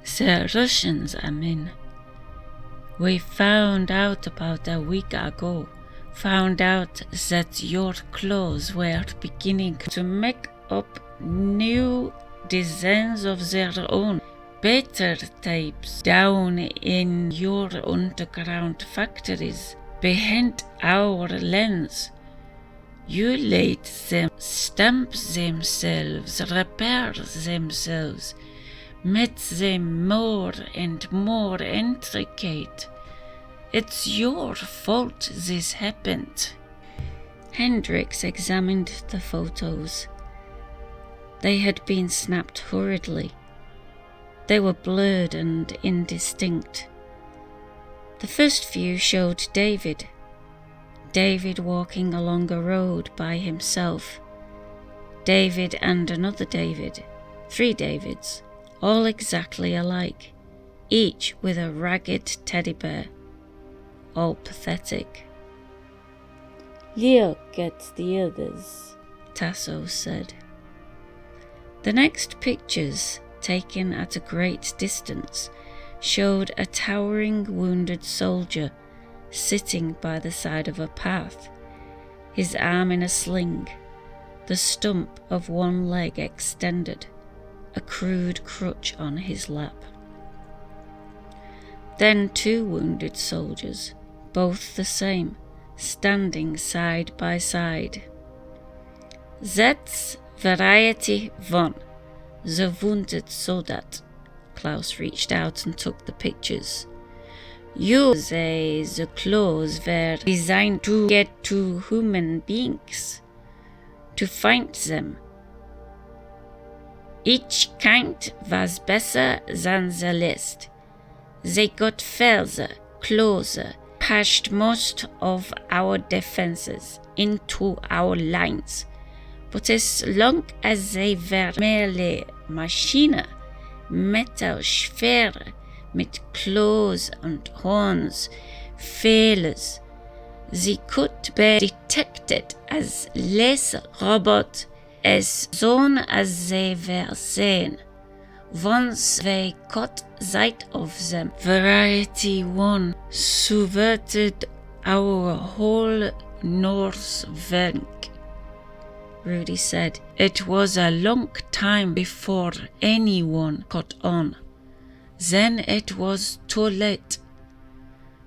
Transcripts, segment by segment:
The Russians, I mean. We found out about a week ago. Found out that your clothes were beginning to make up new designs of their own. Better types down in your underground factories behind our lens. You let them stamp themselves, repair themselves, made them more and more intricate. It's your fault this happened. Hendricks examined the photos. They had been snapped hurriedly. They were blurred and indistinct. The first few showed David walking along a road by himself. David and another David, 3 Davids, all exactly alike, each with a ragged teddy bear, all pathetic. Look at the others, Tasso said. The next pictures, taken at a great distance, showed a towering wounded soldier sitting by the side of a path, his arm in a sling, the stump of one leg extended, a crude crutch on his lap. Then 2 wounded soldiers, both the same, standing side by side. That's variety 1, the wounded soldat. Klaus reached out and took the pictures. You say the clothes were designed to get to human beings, to find them. Each kind was better than the last. They got further, closer, pushed most of our defenses into our lines. But as long as they were merely Maschine, Metallschwere, mit Claws und Horns, Fehlers, they could be detected as lesser robots as soon as they were seen. Once they caught sight of them, Variety 1 subverted our whole north flank. Rudy said. It was a long time before anyone caught on. Then it was too late.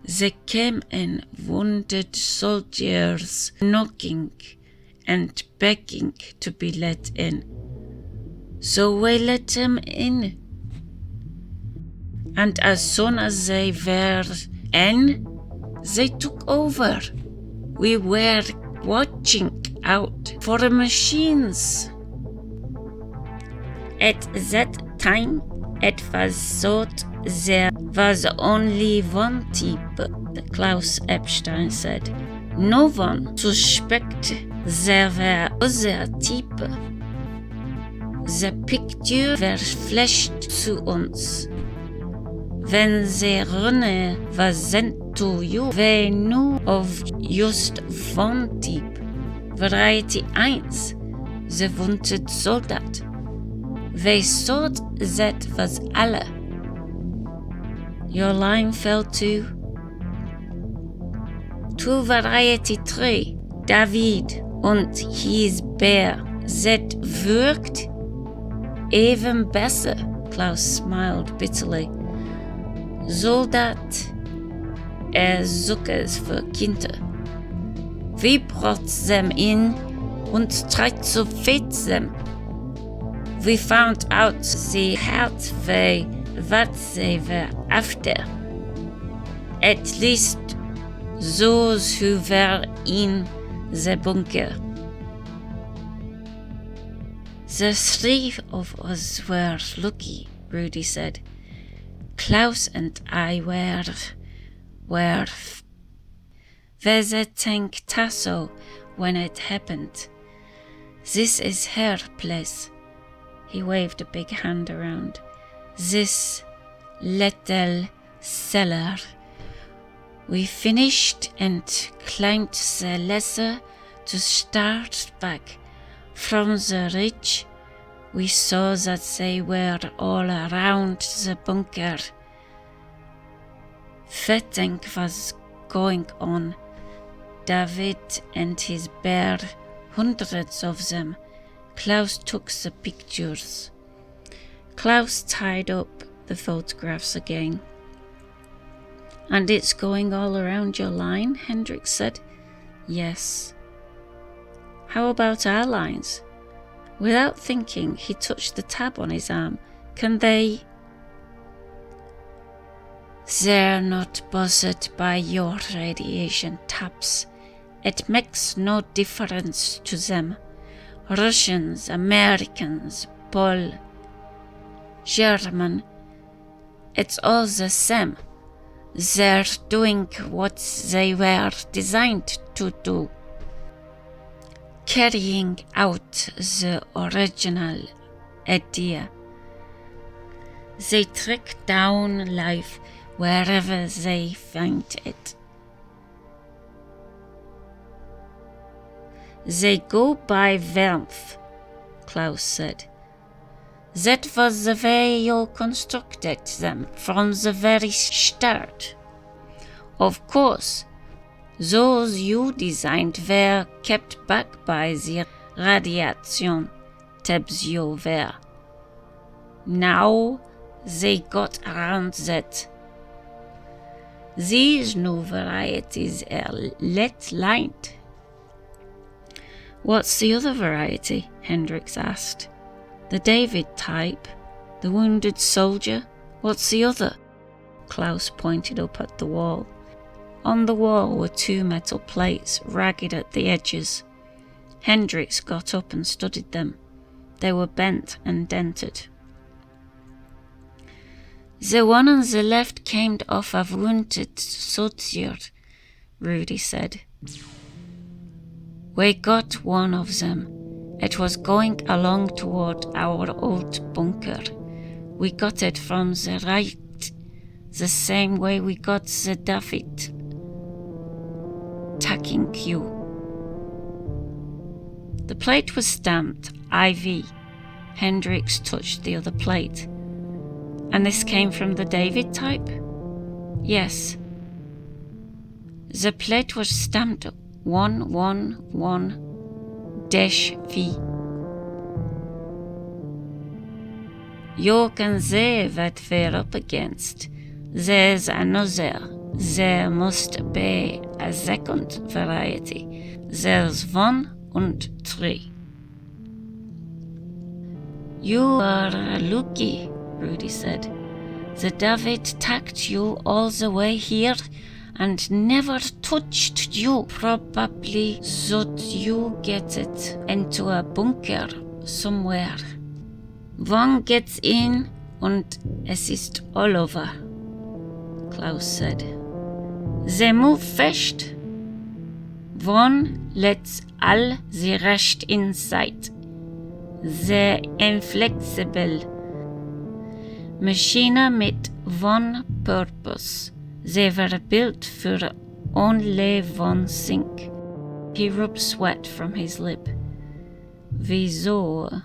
They came in, wounded soldiers, knocking and begging to be let in. So we let them in. And as soon as they were in, they took over. We were watching out for the machines. At that time, it was thought there was only one type, Klaus Epstein said. No one suspected there were other types. The pictures were flashed to us. When the runner was sent to you, we knew of just one type, Variety 1, the wounded soldat. We thought that was alle. Your line fell to Variety 3, David und his bear. That worked even better, Klaus smiled bitterly. Soldat Zuckers für Kinder. We brought them in and tried to feed them. We found out they had what they were after. At least those who were in the bunker. The 3 of us were lucky, Rudy said. Klaus and I were visiting Tasso when it happened. This is her place. He waved a big hand around. This little cellar. We finished and climbed the ladder to start back from the ridge We saw that they were all around the bunker. Fighting was going on. David and his bear, hundreds of them. Klaus took the pictures. Klaus tied up the photographs again. And it's going all around your line, Hendricks said. Yes. How about our lines? Without thinking, he touched the tab on his arm. Can they? They're not bothered by your radiation taps. It makes no difference to them. Russians, Americans, Pole, German, it's all the same. They're doing what they were designed to do. Carrying out the original idea. They track down life wherever they find it. They go by warmth, Klaus said. That was the way you constructed them from the very start. Of course, those you designed were kept back by the radiation tabs you were. Now they got around that. These new varieties are lead-lined. What's the other variety? Hendricks asked. The David type, the wounded soldier. What's the other? Klaus pointed up at the wall. On the wall were 2 metal plates, ragged at the edges. Hendricks got up and studied them. They were bent and dented. The one on the left came off a wounded soldier, Rudy said. We got one of them. It was going along toward our old bunker. We got it from the right, the same way we got the David tacking you. The plate was stamped IV. Hendricks touched the other plate. And this came from the David type? Yes. The plate was stamped 111-V. You can see what we're up against. There's another. There must be a second variety. There's 1 and 3. You are lucky, Rudy said. The David tacked you all the way here and never touched you, probably thought you get it into a bunker somewhere. One gets in and assist all over, Klaus said. They move fast. One lets all the rest inside. They're inflexible. Machine with one purpose. They were built for only one thing. He rubbed sweat from his lip. Wieso?